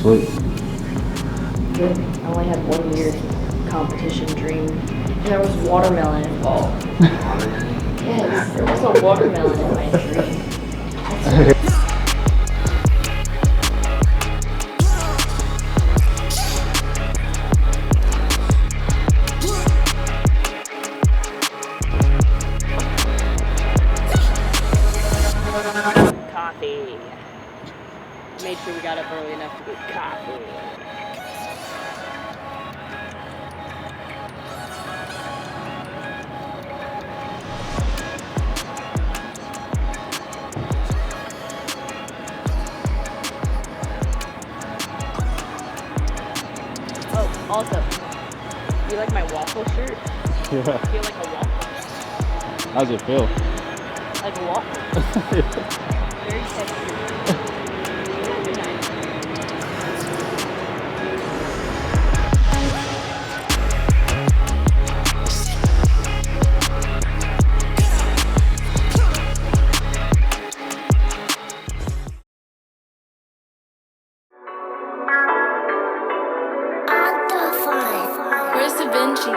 Sweet. Good. I only had one weird competition dream, and there was watermelon involved. Yes, there was a watermelon in my dream. Coffee. Made sure we got up early enough to get coffee. Oh, also, you like my waffle shirt? Yeah. I feel like a waffle. How does it feel? Like a waffle. Very textured. Where's Da Vinci?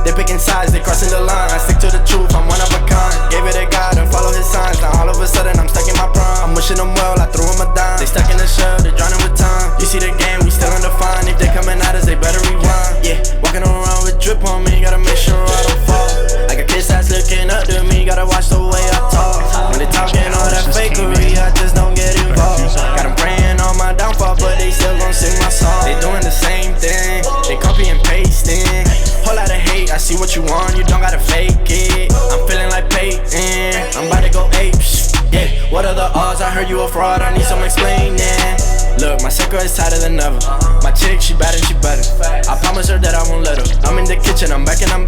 They picking sides, they crossing the line. I stick to the truth, I'm one of a kind. Gave it a God and follow his signs. Now all of a sudden I'm stuck in my prime. I'm wishing them well, I threw them a dime. They stuck in the shell, they're drowning with time. You see the game, we still undefined. If they coming at us, they better rewind. Yeah, walking around with drip on me, gotta make sure I don't fall. I got kids that's looking up to me, gotta watch the way I talk. When they talking all that fakery, I just don't get involved. Got them praying on my downfall, but they still gon' sing my song. They doing the same thing, they copy and pasting. Whole lot of hate, I see what you want, you don't gotta fake it. I'm feeling like Peyton, I'm about to go apes. Yeah, what are the odds? I heard you a fraud, I need some explaining. Look, my circle is tighter than ever. My chick, she bad and she better. I promise her that I won't let her. I'm in the kitchen, I'm back and I'm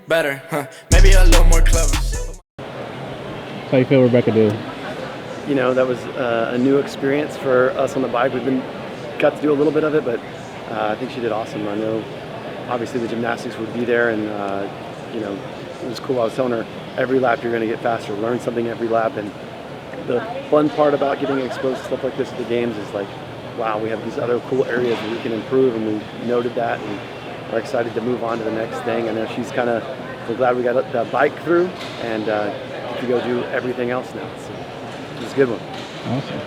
better, huh? Maybe a little more clever. How you feel Rebecca did? You know, that was a new experience for us on the bike. Got to do a little bit of it, but I think she did awesome. I know obviously the gymnastics would be there, and you know, it was cool. I was telling her every lap you're going to get faster, learn something every lap, and the fun part about getting exposed to stuff like this at the games is like, wow, we have these other cool areas where we can improve, and we noted that, and we're excited to move on to the next thing. I know we're glad we got the bike through, and get to go do everything else now. So it was a good one. Awesome.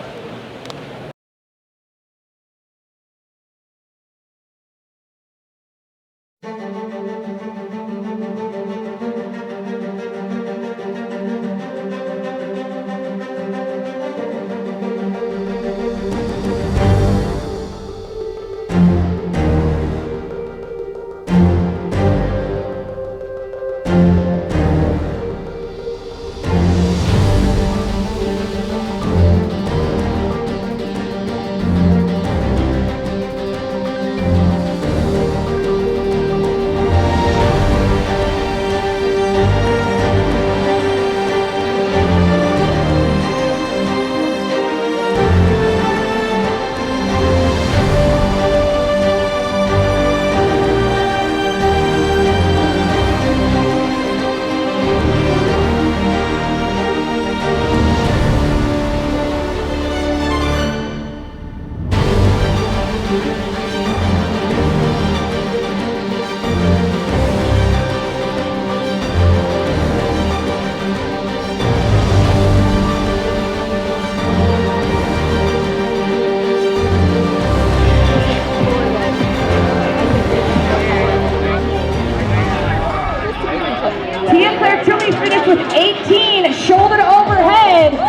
with 18, shoulder to overhead. Woo!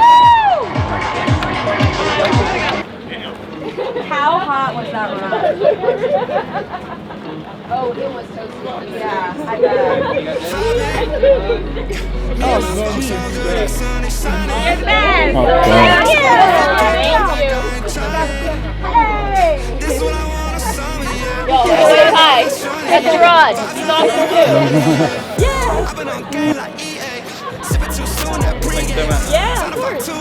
How hot was that run? Oh, it was so sweet. Yeah, I bet. Oh, jeez. You're the best. Oh, Thank you. Hey! Yo, say hi. That's Jarrod. He's awesome too. Yeah, of course. No.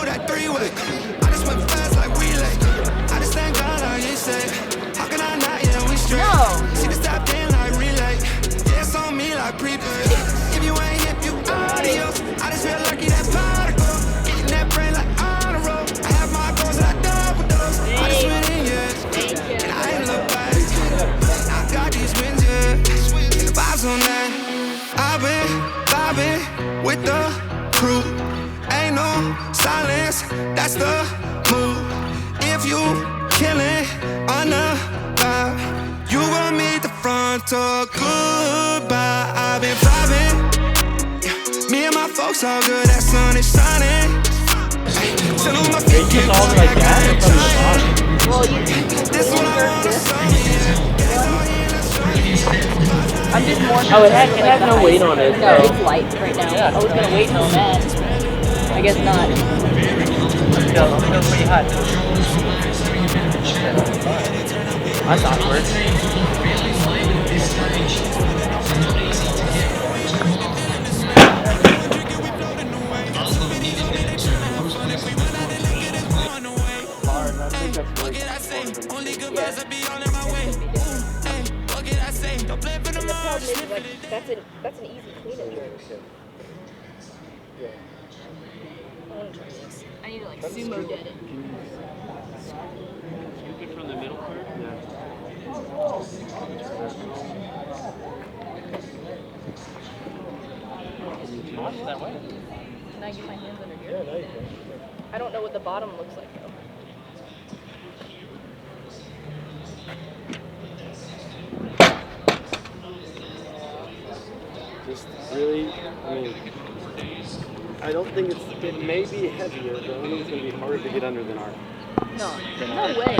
vibing with the crew. Ain't no silence, that's the move. If you killing on the vibe, you gon' meet the front door. Goodbye, I've been vibing. Yeah. Me and my folks all good, that sun is shining. Tell them my feet get all like that? Well, this one I wanna show you. I'm just more. Oh, it has no weight on it. No, So. it's light right now. Yeah, I was gonna wait on that. I guess not. Let me go pretty hot. That's awkward. That's an easy cleanup job. I need to like sumo dead it. Scoop it from the middle part? Watch that way. Can I get my hands under here? Yeah, no, you can. I don't know what the bottom looks like though. Just really, I mean, I don't think it may be heavier, but I think it's going to be harder to get under than ours. No way.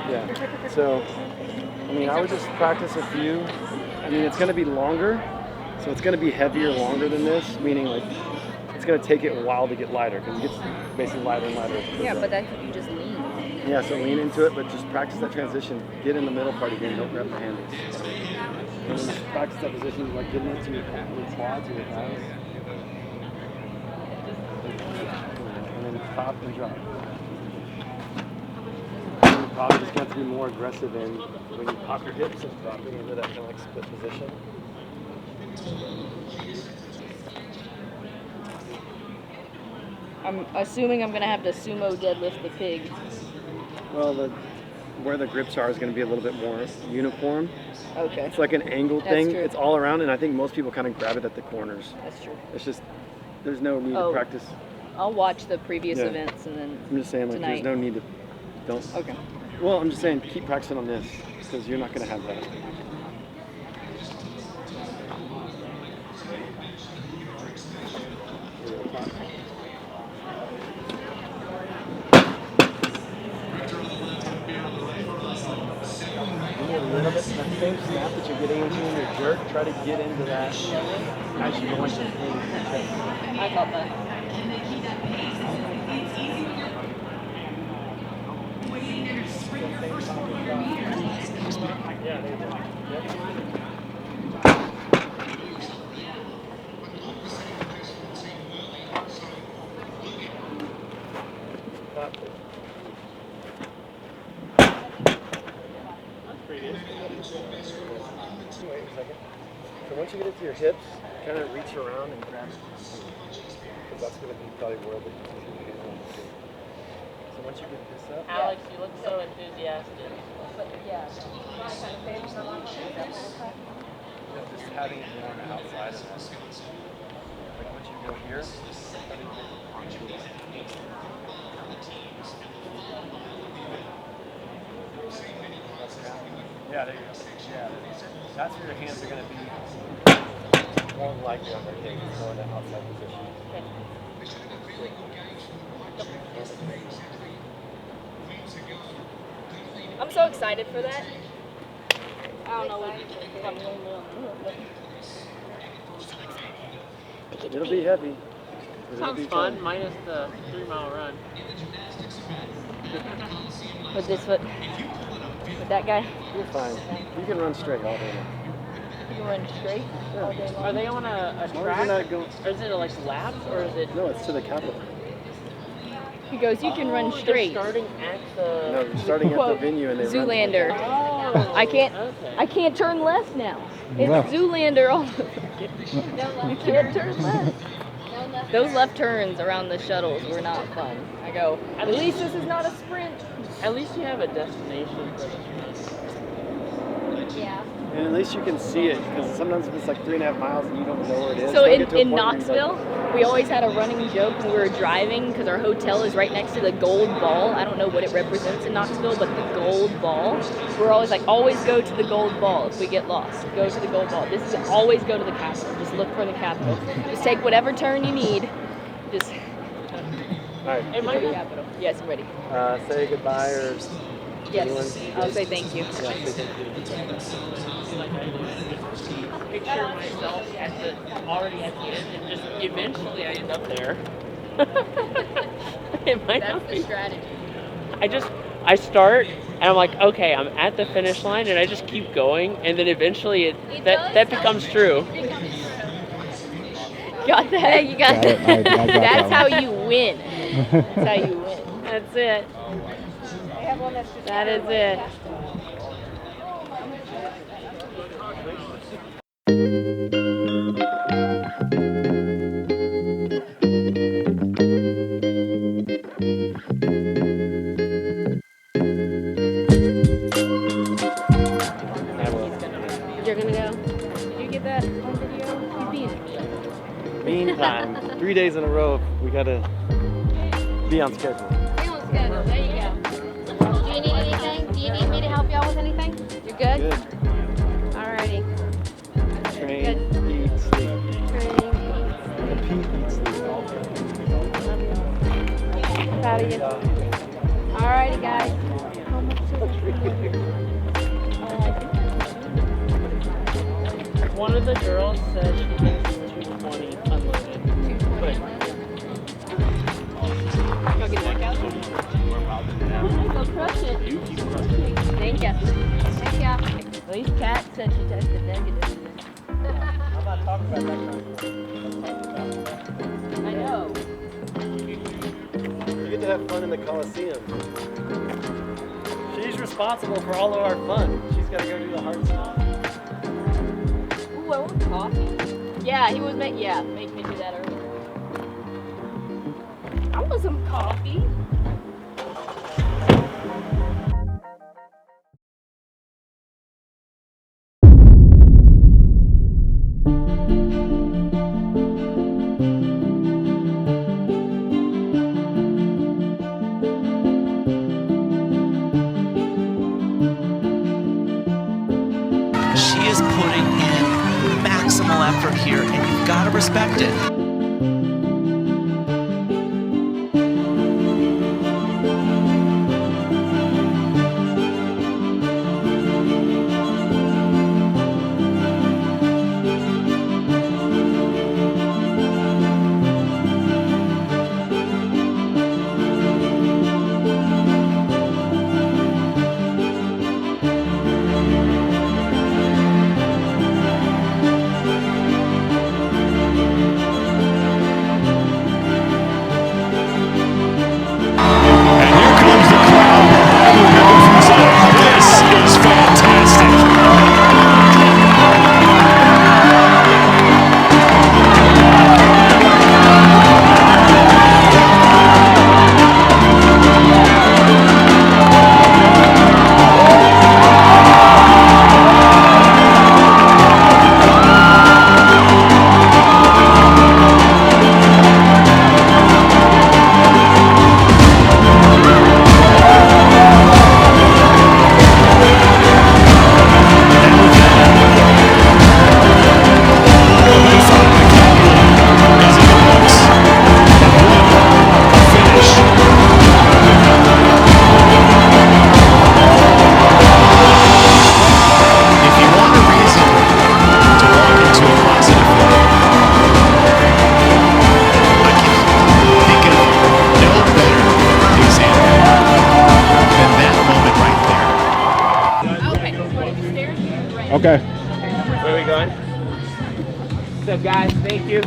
Yeah, so, I mean, I would just practice a few. I mean, it's going to be longer, so it's going to be heavier longer than this, meaning like, it's going to take it a while to get lighter, because it gets basically lighter and lighter. Yeah, but that's if you just lean. Yeah, so lean into it, but just practice that transition. Get in the middle part again, don't grab the handles. And then just practice that position, like getting into your quads or your thighs. And then top and drop. And you're probably just going to be more aggressive in when you pop your hips and dropping into that kind of like split position. I'm assuming I'm gonna have to sumo deadlift the pig. Well, where the grips are is going to be a little bit more uniform. Okay. It's like an angle That's thing. true. It's all around, and I think most people kind of grab it at the corners. That's true. It's just, there's no need to practice. I'll watch the previous Yeah. events and then I'm just saying, like, tonight. there's no need to, don't. Okay. Well, I'm just saying, keep practicing on this, because you're not going to have that. A little bit, that same snap that you're getting into in your jerk, try to get into that as you go into the thing. I got that. Yeah, there you go. Yep. Wait a second. So once you get it to your hips, kind of reach around and grab it. Because that's going to be probably where the So once you get this up. Alex, you look so enthusiastic. But yeah. Just having it more on the outside of that. Like once you go here, yeah, there you go. Yeah, that's where your hands are going to be more likely on their hips, more in the outside position. I'm so excited for that. I don't know what It'll be heavy. Sounds fun, minus the 3-mile run. with this foot. With that guy. You're fine. You can run straight all day long. You can run straight all day long. Are they on a track? Or is it like laps, or is it? No, it's to the Capitol. He goes, you can run straight. They're starting at the. No, you're starting at the venue and they Zoolander. Oh, I can't turn left now. It's Zoolander all over. I can't turn left. Those left turns around the shuttles were not fun. I go, at least this is not a sprint. At least you have a destination for the sprint. Yeah. And at least you can see it, because sometimes if it's like 3.5 miles and you don't know where it is. So you'll get to a in point where you're Knoxville, we always had a running joke when we were driving, because our hotel is right next to the gold ball. I don't know what it represents in Knoxville, but the gold ball. We're always like, always go to the gold ball if we get lost. Go to the gold ball. This is always go to the Capitol. Just look for the Capitol. Just take whatever turn you need. Just All right. get to the Capitol. Yes, I'm ready. Say goodbye or Yes, anyone? I'll say thank you. Yeah, say thank you. Picture myself already at the end, and just eventually I end up there. It might not That's be. the strategy. I start and I'm like, okay, I'm at the finish line, and I just keep going, and then eventually that becomes true. Got that? You got Got it. I got That's that how one. you win. That's how you win. That's it. That is it. You're gonna go. Did you get that on video? He's being Meantime, 3 days in a row, we gotta be on schedule. Stay on schedule. There you go. Do you need anything? Do you need me to help you out with anything? You good? Good. Alrighty. Train, eat, sleep. Repeat, eat, sleep. Proud of you. Alrighty, guys. One of the girls said she thinks 220 unloaded. 220. Go get a workout. Go crush it. Thank you. Thank you. At least Kat said she tested negative. I'm not talking about that kind. I know. You get to have fun in the Coliseum. She's responsible for all of our fun. She's got to go do the hard stuff. Ooh, I want coffee. Yeah, he was make me do that earlier. I want some coffee. She is putting in maximal effort here, and you've got to respect it. Okay. Where are we going? What's up, guys? Thank you.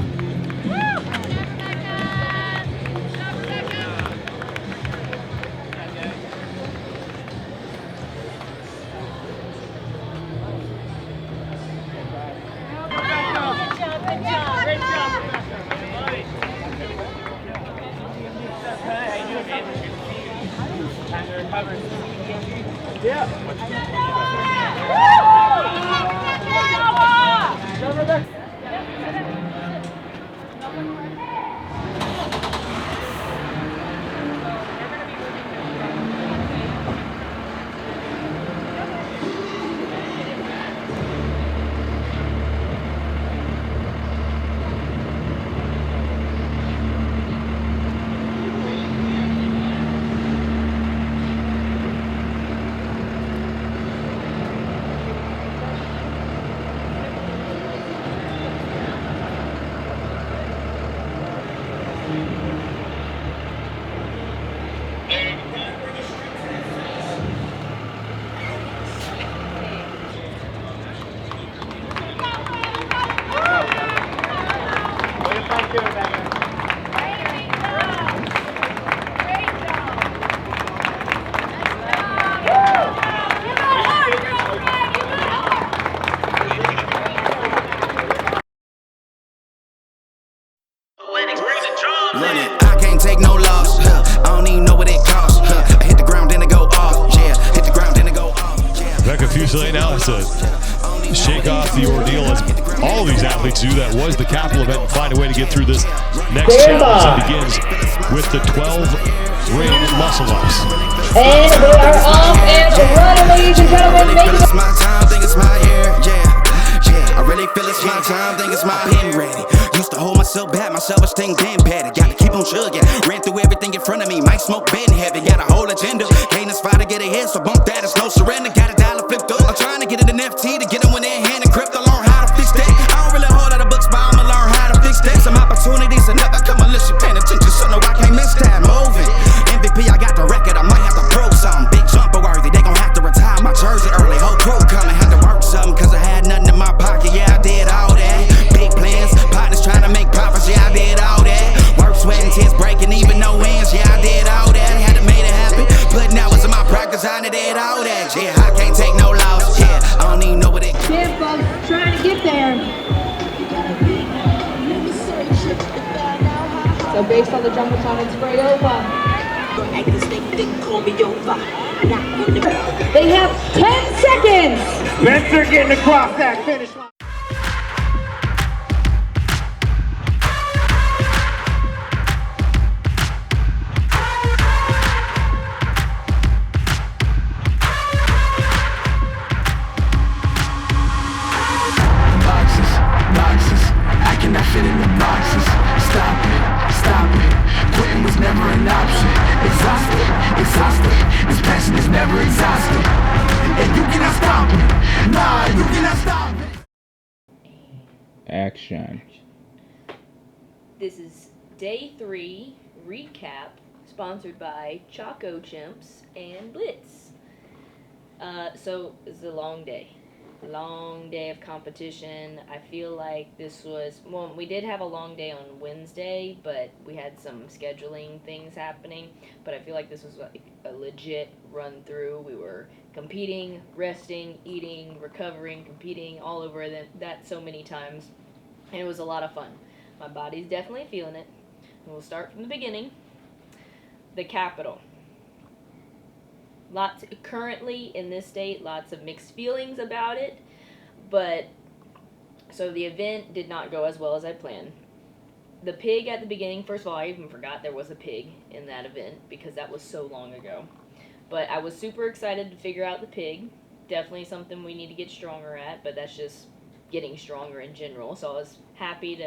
I can't take no loss. I don't even know what it costs. I hit the ground, then it go off. Yeah, hit the ground, then it go off. Becca Fuselier now has to shake off the ordeal, as all of these athletes do. That was the capital event, and find a way to get through this next challenge that begins with the 12-ring muscle ups. And we are off and running, ladies and gentlemen. It's my time, think it's my year. Yeah, I really feel it's my time, think it's my pen ready. Used to hold myself back, my self-esteem damn bad. Gotta keep on chugging, ran through everything in front of me. Might smoke bed heavy, got a whole agenda. Can't aspire to get ahead, so bump that, it's no surrender. Got a dollar flipped up, I'm trying to get it in FT to get them when they're hand and crypto. Learn how to fix that. I don't really hold out of books, but I'ma learn how to fix that. Some opportunities enough, I come unless you paying attention, so no, I can't miss that. Moving, MVP, I got the record, I might have to prove something. Big jumper worthy, they gon' have to retire my jersey early. Whole crew coming, had to work something, cause I had nothing in my pocket. Yeah, I did all that. Big plans, partners trying to make profits. Yeah, I did all that. Work, sweat, and tears breaking, even no wins. Yeah, I did all that. Had to make it happen. Putting hours in my practice, I did all that. Yeah, I can't take no loss. Yeah, I don't even know what it. Yeah, folks, trying to get there. So based on the jumbotron, it's right over. They have 10 seconds. Spencer getting across that finish line. Boxes, I cannot fit in the boxes. Stop it, quitting was never an option. Exhausted, this passion is never exhausted. And you cannot stop me, nah, you cannot stop me. Action. This is day 3 recap, sponsored by Choco Chimps and Blitz. So it's a long day of competition. I feel like this was, well, we did have a long day on Wednesday, but we had some scheduling things happening. But I feel like this was like a legit run through. We were competing, resting, eating, recovering, competing, all over that so many times, and it was a lot of fun. My body's definitely feeling it. And we'll start from the beginning. The capital. Currently in this state, lots of mixed feelings about it, but so the event did not go as well as I planned. The pig at the beginning, first of all, I even forgot there was a pig in that event because that was so long ago. But I was super excited to figure out the pig. Definitely something we need to get stronger at, but that's just getting stronger in general. So I was happy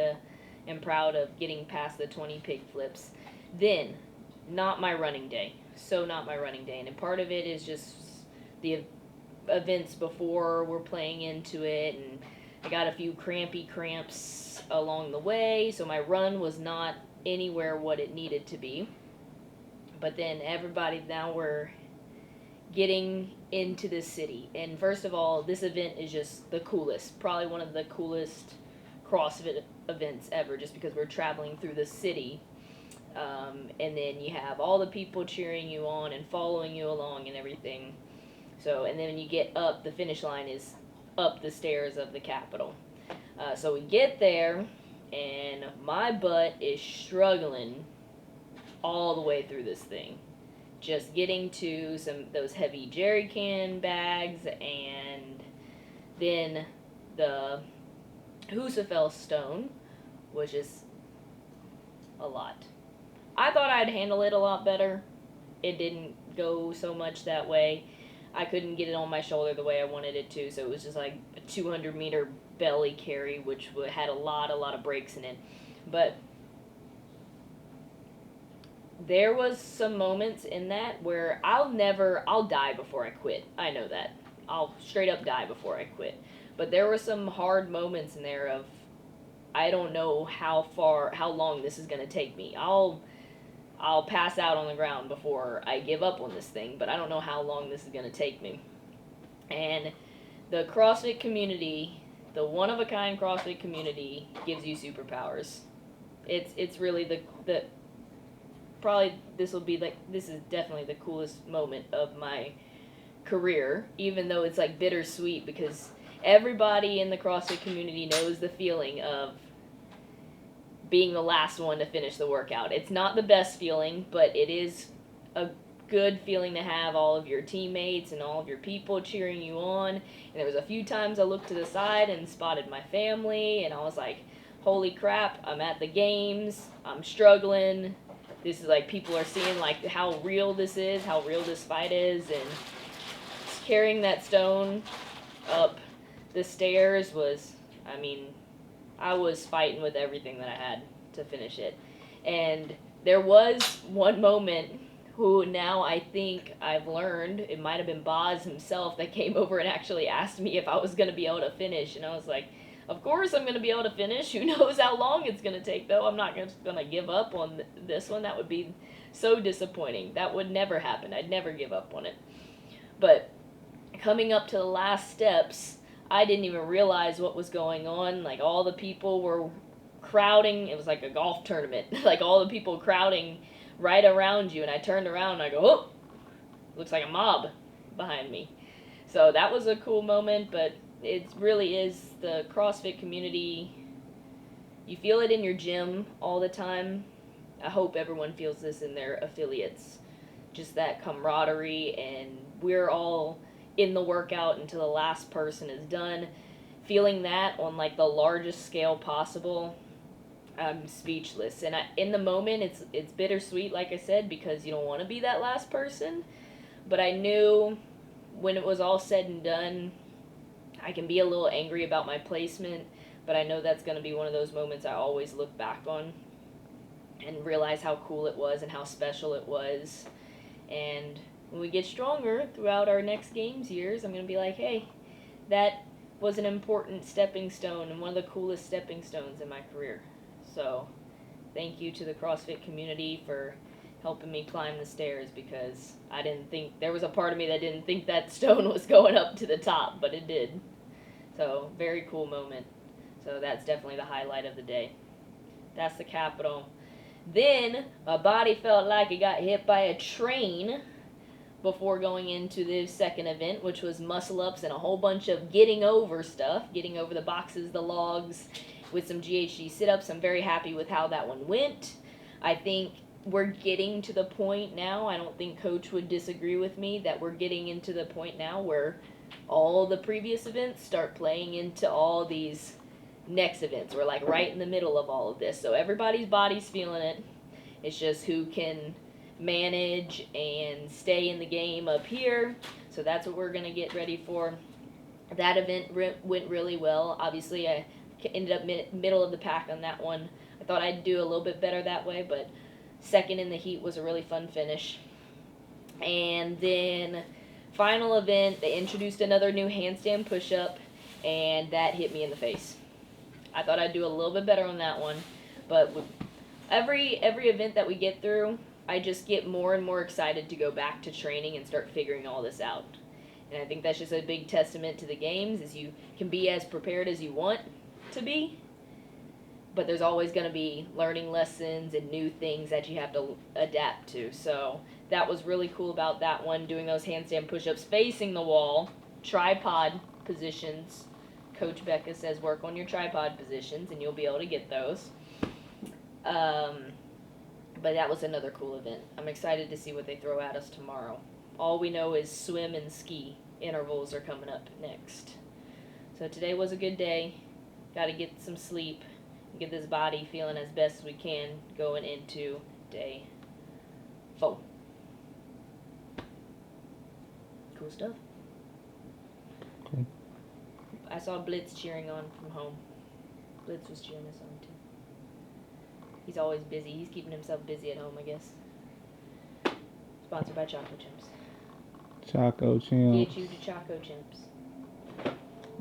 and proud of getting past the 20 pig flips. Then, not my running day. So not my running day, and part of it is just the events before we're playing into it, and I got a few cramps along the way, so my run was not anywhere what it needed to be. But then now we're getting into the city, and first of all, this event is just the coolest, probably one of the coolest CrossFit events ever, just because we're traveling through the city. And then you have all the people cheering you on and following you along and everything. So, and then when you get up, the finish line is up the stairs of the Capitol. So we get there, and my butt is struggling all the way through this thing. Just getting to those heavy jerry can bags, and then the Husafell stone, which is a lot. I thought I'd handle it a lot better. It didn't go so much that way. I couldn't get it on my shoulder the way I wanted it to, so it was just like a 200-meter belly carry, which had a lot of breaks in it. But there was some moments in that where I'll die before I quit. I know that. I'll straight up die before I quit. But there were some hard moments in there of, I don't know how long this is going to take me. I'll pass out on the ground before I give up on this thing, but I don't know how long this is going to take me. And the CrossFit community, the one-of-a-kind CrossFit community, gives you superpowers. It's really the probably this is definitely the coolest moment of my career, even though it's like bittersweet because everybody in the CrossFit community knows the feeling of being the last one to finish the workout. It's not the best feeling, but it is a good feeling to have all of your teammates and all of your people cheering you on. And there was a few times I looked to the side and spotted my family, and I was like, holy crap, I'm at the games, I'm struggling. This is like, people are seeing like how real this is, how real this fight is, and carrying that stone up the stairs was, I mean, I was fighting with everything that I had to finish it. And there was one moment who now I think I've learned, it might have been Boz himself that came over and actually asked me if I was going to be able to finish. And I was like, of course I'm going to be able to finish. Who knows how long it's going to take, though. I'm not going to give up on this one. That would be so disappointing. That would never happen. I'd never give up on it. But coming up to the last steps, I didn't even realize what was going on. Like, all the people were crowding. It was like a golf tournament. Like, all the people crowding right around you. And I turned around and I go, oh, looks like a mob behind me. So that was a cool moment, but it really is the CrossFit community. You feel it in your gym all the time. I hope everyone feels this in their affiliates. Just that camaraderie, and we're all in the workout until the last person is done. Feeling that on like the largest scale possible, I'm speechless. And in the moment, it's bittersweet, like I said, because you don't want to be that last person. But I knew when it was all said and done, I can be a little angry about my placement, but I know that's going to be one of those moments I always look back on and realize how cool it was and how special it was. And when we get stronger throughout our next games years, I'm going to be like, hey, that was an important stepping stone and one of the coolest stepping stones in my career. So thank you to the CrossFit community for helping me climb the stairs, because I didn't think, there was a part of me that didn't think that stone was going up to the top, but it did. So very cool moment. So that's definitely the highlight of the day. That's the Capitol. Then my body felt like it got hit by a train before going into the second event, which was muscle ups and a whole bunch of getting over stuff, getting over the boxes, the logs, with some GHD sit-ups. I'm very happy with how that one went. I think we're getting to the point now, I don't think Coach would disagree with me, that we're getting into the point now where all the previous events start playing into all these next events. We're like right in the middle of all of this. So everybody's body's feeling it. It's just who can manage and stay in the game up here. So that's what we're going to get ready for. That event went really well. Obviously, I ended up middle of the pack on that one. I thought I'd do a little bit better that way, but second in the heat was a really fun finish. And then final event, they introduced another new handstand push-up, and that hit me in the face. I thought I'd do a little bit better on that one, but with every event that we get through, I just get more and more excited to go back to training and start figuring all this out. And I think that's just a big testament to the games, is you can be as prepared as you want to be, but there's always going to be learning lessons and new things that you have to adapt to. So that was really cool about that one, doing those handstand push-ups facing the wall, tripod positions. Coach Becca says work on your tripod positions and you'll be able to get those. But that was another cool event. I'm excited to see what they throw at us tomorrow. All we know is swim and ski intervals are coming up next. So today was a good day. Got to get some sleep, and get this body feeling as best as we can going into day 4. Cool stuff. Cool. I saw Blitz cheering on from home. Blitz was cheering us on too. He's always busy. He's keeping himself busy at home, I guess. Sponsored by Choco Chimps. Choco Chimps. Get you to Choco Chimps.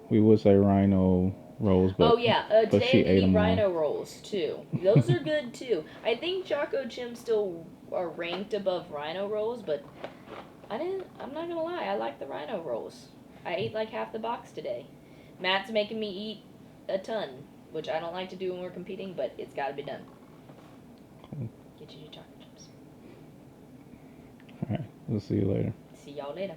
We would say rhino rolls, but but today she I'm ate gonna eat them rhino all. rolls too. Those are good too. I think Choco Chimps still are ranked above rhino rolls, but I'm not gonna lie, I like the rhino rolls. I ate like half the box today. Matt's making me eat a ton, which I don't like to do when we're competing, but it's gotta be done. Cool. Get you your Choco Chimps. All right, we'll see you later. See y'all later.